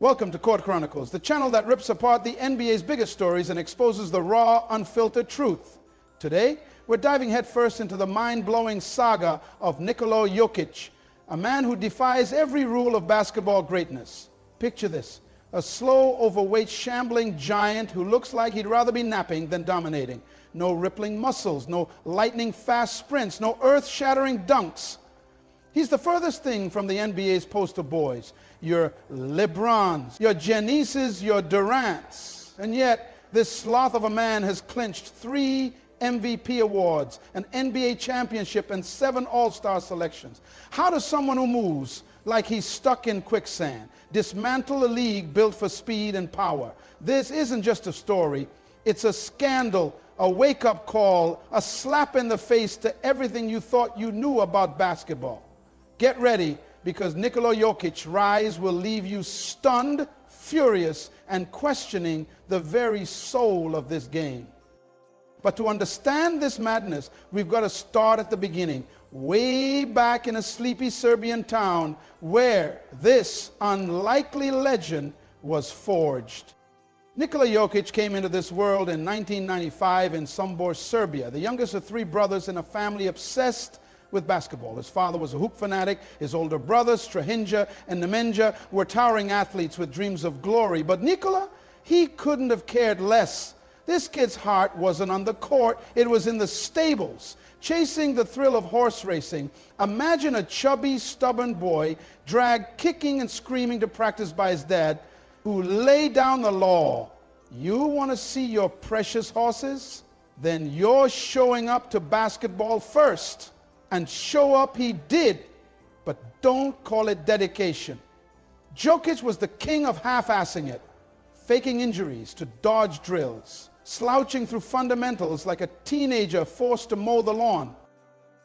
Welcome to Court Chronicles, the channel that rips apart the NBA's biggest stories and exposes the raw, unfiltered truth. Today, we're diving headfirst into the mind-blowing saga of Nikola Jokic, a man who defies every rule of basketball greatness. Picture this: a slow, overweight, shambling giant who looks like he'd rather be napping than dominating. No rippling muscles, no lightning-fast sprints, no earth-shattering dunks. He's the furthest thing from the NBA's poster boys, your LeBrons, your Giannis's, your Durant's. And yet, this sloth of a man has clinched 3 MVP awards, an NBA championship, and 7 All-Star selections. How does someone who moves like he's stuck in quicksand dismantle a league built for speed and power? This isn't just a story. It's a scandal, a wake-up call, a slap in the face to everything you thought you knew about basketball. Get ready, because Nikola Jokic's rise will leave you stunned, furious, and questioning the very soul of this game. But to understand this madness, we've got to start at the beginning, way back in a sleepy Serbian town where this unlikely legend was forged. Nikola Jokic came into this world in 1995 in Sombor, Serbia, the youngest of 3 brothers in a family obsessed with basketball. His father was a hoop fanatic. His older brothers, Strahinja and Nemanja, were towering athletes with dreams of glory. But Nikola, he couldn't have cared less. This kid's heart wasn't on the court. It was in the stables, chasing the thrill of horse racing. Imagine a chubby, stubborn boy dragged kicking and screaming to practice by his dad, who laid down the law. You want to see your precious horses? Then you're showing up to basketball first. And show up he did, but don't call it dedication. Jokic was the king of half-assing it, faking injuries to dodge drills, slouching through fundamentals like a teenager forced to mow the lawn.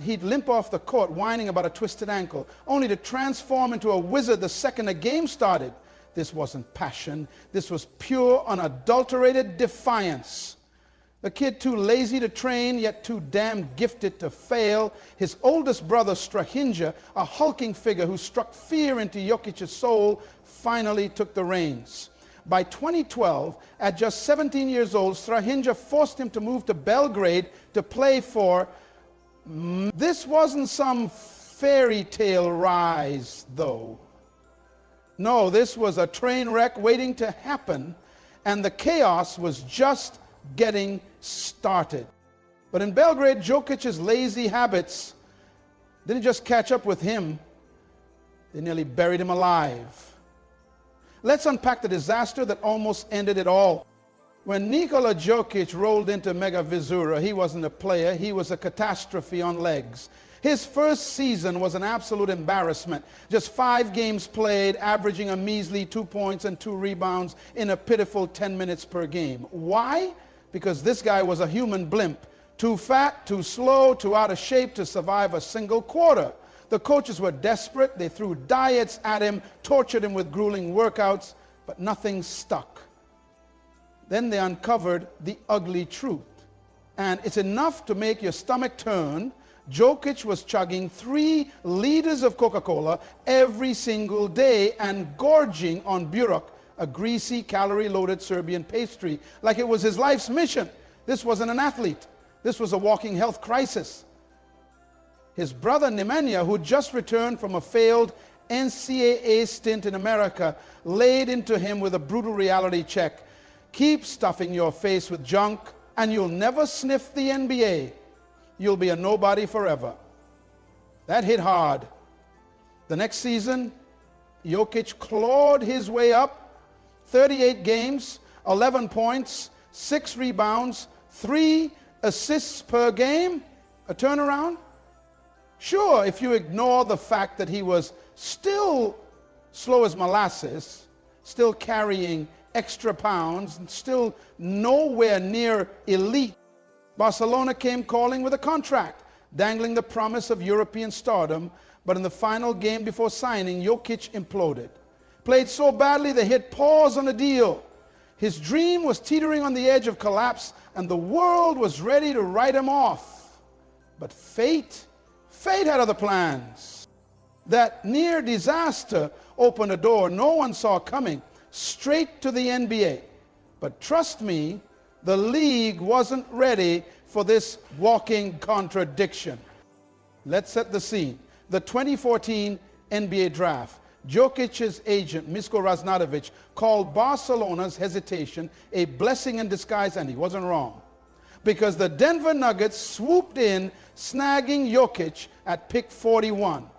He'd limp off the court whining about a twisted ankle, only to transform into a wizard the second a game started. This wasn't passion. This was pure, unadulterated defiance. The kid too lazy to train, yet too damn gifted to fail. His oldest brother, Strahinja, a hulking figure who struck fear into Jokic's soul, finally took the reins. By 2012, at just 17 years old, Strahinja forced him to move to Belgrade to play for... This wasn't some fairy tale rise, though. No, this was a train wreck waiting to happen, and the chaos was just getting started. But in Belgrade, Jokic's lazy habits didn't just catch up with him, they nearly buried him alive. Let's unpack the disaster that almost ended it all. When Nikola Jokic rolled into Mega Vizura, he wasn't a player, he was a catastrophe on legs. His first season was an absolute embarrassment. Just 5 games played, averaging a measly 2 points and 2 rebounds in a pitiful 10 minutes per game. Why? Because this guy was a human blimp, too fat, too slow, too out of shape to survive a single quarter. The coaches were desperate. They threw diets at him, tortured him with grueling workouts, but nothing stuck. Then they uncovered the ugly truth. And it's enough to make your stomach turn. Jokic was chugging 3 liters of Coca-Cola every single day and gorging on burek, a greasy, calorie-loaded Serbian pastry, like it was his life's mission. This wasn't an athlete. This was a walking health crisis. His brother Nemanja, who just returned from a failed NCAA stint in America, laid into him with a brutal reality check. Keep stuffing your face with junk, and you'll never sniff the NBA. You'll be a nobody forever. That hit hard. The next season, Jokic clawed his way up. 38 games, 11 points, 6 rebounds, 3 assists per game, a turnaround. Sure, if you ignore the fact that he was still slow as molasses, still carrying extra pounds, and still nowhere near elite. Barcelona came calling with a contract, dangling the promise of European stardom, but in the final game before signing, Jokic imploded. Played so badly they hit pause on the deal. His dream was teetering on the edge of collapse, and the world was ready to write him off. But fate had other plans. That near disaster opened a door no one saw coming. straight to the NBA. But trust me, the league wasn't ready for this walking contradiction. Let's set the scene. The 2014 NBA draft. Jokic's agent, Misko Raznadovic, called Barcelona's hesitation a blessing in disguise, and he wasn't wrong. Because the Denver Nuggets swooped in, snagging Jokic at pick 41.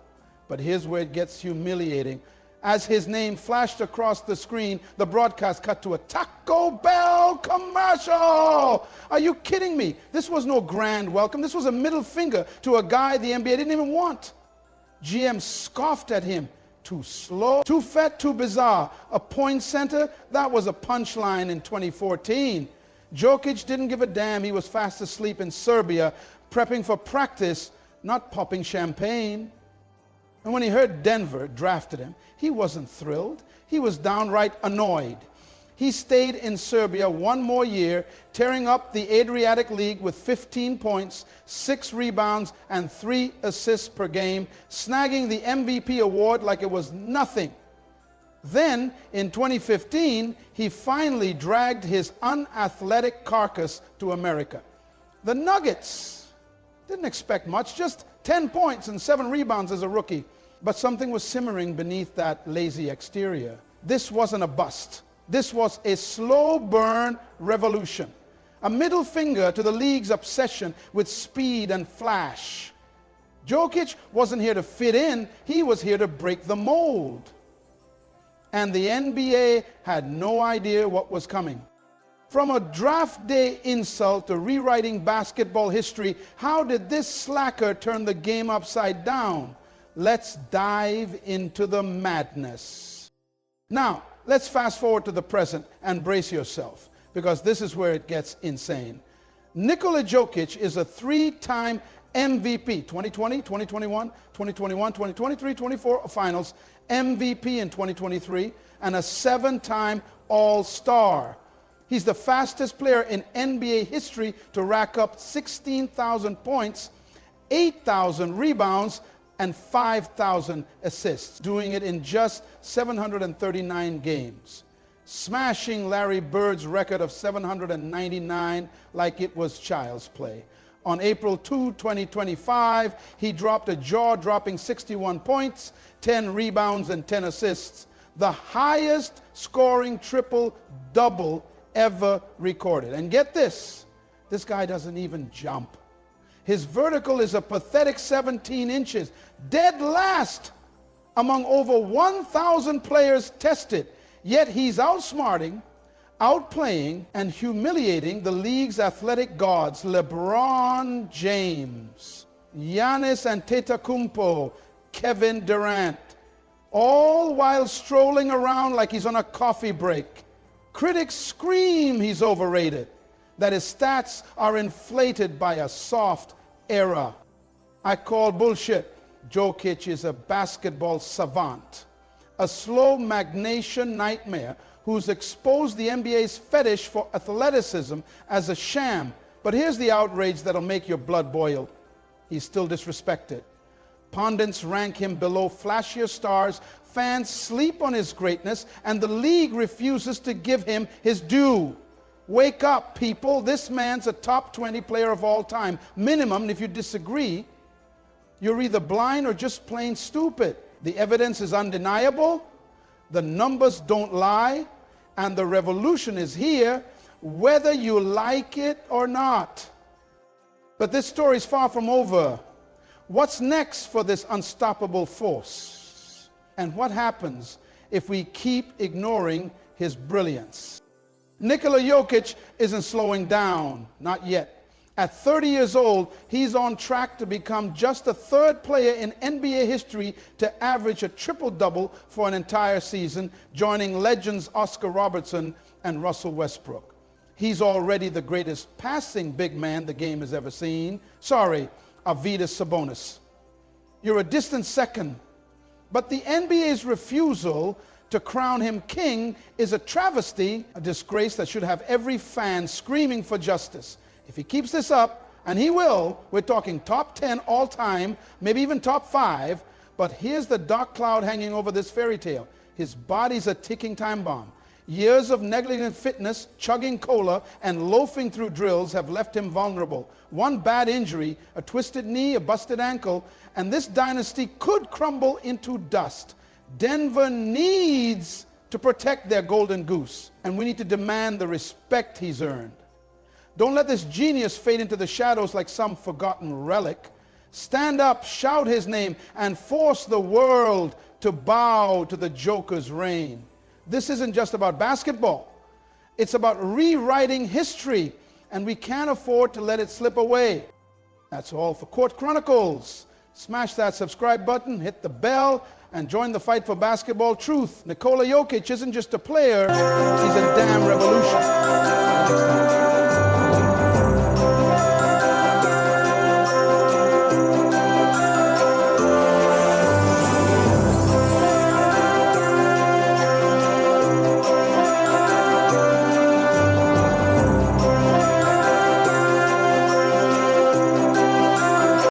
But here's where it gets humiliating. As his name flashed across the screen, the broadcast cut to a Taco Bell commercial. Are you kidding me? This was no grand welcome. This was a middle finger to a guy the NBA didn't even want. GM scoffed at him. Too slow, too fat, too bizarre. A point center? That was a punchline in 2014. Jokic didn't give a damn. He was fast asleep in Serbia, prepping for practice, not popping champagne. And when he heard Denver drafted him, he wasn't thrilled. He was downright annoyed. He stayed in Serbia one more year, tearing up the Adriatic League with 15 points, 6 rebounds, and 3 assists per game, snagging the MVP award like it was nothing. Then, in 2015, he finally dragged his unathletic carcass to America. The Nuggets didn't expect much, just 10 points and 7 rebounds as a rookie. But something was simmering beneath that lazy exterior. This wasn't a bust. This was a slow burn revolution. A middle finger to the league's obsession with speed and flash. Jokic wasn't here to fit in. He was here to break the mold. And the NBA had no idea what was coming. From a draft day insult to rewriting basketball history, how did this slacker turn the game upside down? Let's dive into the madness. Now, let's fast forward to the present and brace yourself, because this is where it gets insane. Nikola Jokic is a 3-time MVP, 2020, 2021, 2021, 2023, 24 finals, MVP in 2023, and a 7-time All-Star. He's the fastest player in NBA history to rack up 16,000 points, 8,000 rebounds, and 5,000 assists, doing it in just 739 games, smashing Larry Bird's record of 799 like it was child's play. On April 2, 2025, he dropped a jaw-dropping 61 points, 10 rebounds, and 10 assists, the highest scoring triple-double ever recorded. And get this guy doesn't even jump. His vertical is a pathetic 17 inches, dead last among over 1,000 players tested. Yet he's outsmarting, outplaying, and humiliating the league's athletic gods, LeBron James, Giannis Antetokounmpo, Kevin Durant, all while strolling around like he's on a coffee break. Critics scream he's overrated, that his stats are inflated by a soft era. I call bullshit. Jokic is a basketball savant, a slow magnation nightmare who's exposed the NBA's fetish for athleticism as a sham. But here's the outrage that'll make your blood boil. He's still disrespected. Pundits rank him below flashiest stars, fans sleep on his greatness, and the league refuses to give him his due. Wake up, people. This man's a top 20 player of all time. Minimum, if you disagree, you're either blind or just plain stupid. The evidence is undeniable, the numbers don't lie, and the revolution is here, whether you like it or not. But this story is far from over. What's next for this unstoppable force? And what happens if we keep ignoring his brilliance? Nikola Jokic isn't slowing down, not yet. At 30 years old, he's on track to become just the 3rd player in NBA history to average a triple-double for an entire season, joining legends Oscar Robertson and Russell Westbrook. He's already the greatest passing big man the game has ever seen. Sorry, Arvydas Sabonis. You're a distant second. But the NBA's refusal to crown him king is a travesty, a disgrace that should have every fan screaming for justice. If he keeps this up, and he will, we're talking top 10 all time, maybe even top 5, but here's the dark cloud hanging over this fairy tale. His body's a ticking time bomb. Years of negligent fitness, chugging cola, and loafing through drills have left him vulnerable. One bad injury, a twisted knee, a busted ankle, and this dynasty could crumble into dust. Denver needs to protect their golden goose, and we need to demand the respect he's earned. Don't let this genius fade into the shadows like some forgotten relic. Stand up, shout his name, and force the world to bow to the Joker's reign. This isn't just about basketball. It's about rewriting history, and we can't afford to let it slip away. That's all for Court Chronicles. Smash that subscribe button, hit the bell, and join the fight for basketball truth. Nikola Jokic isn't just a player, he's a damn revolution. See you next time.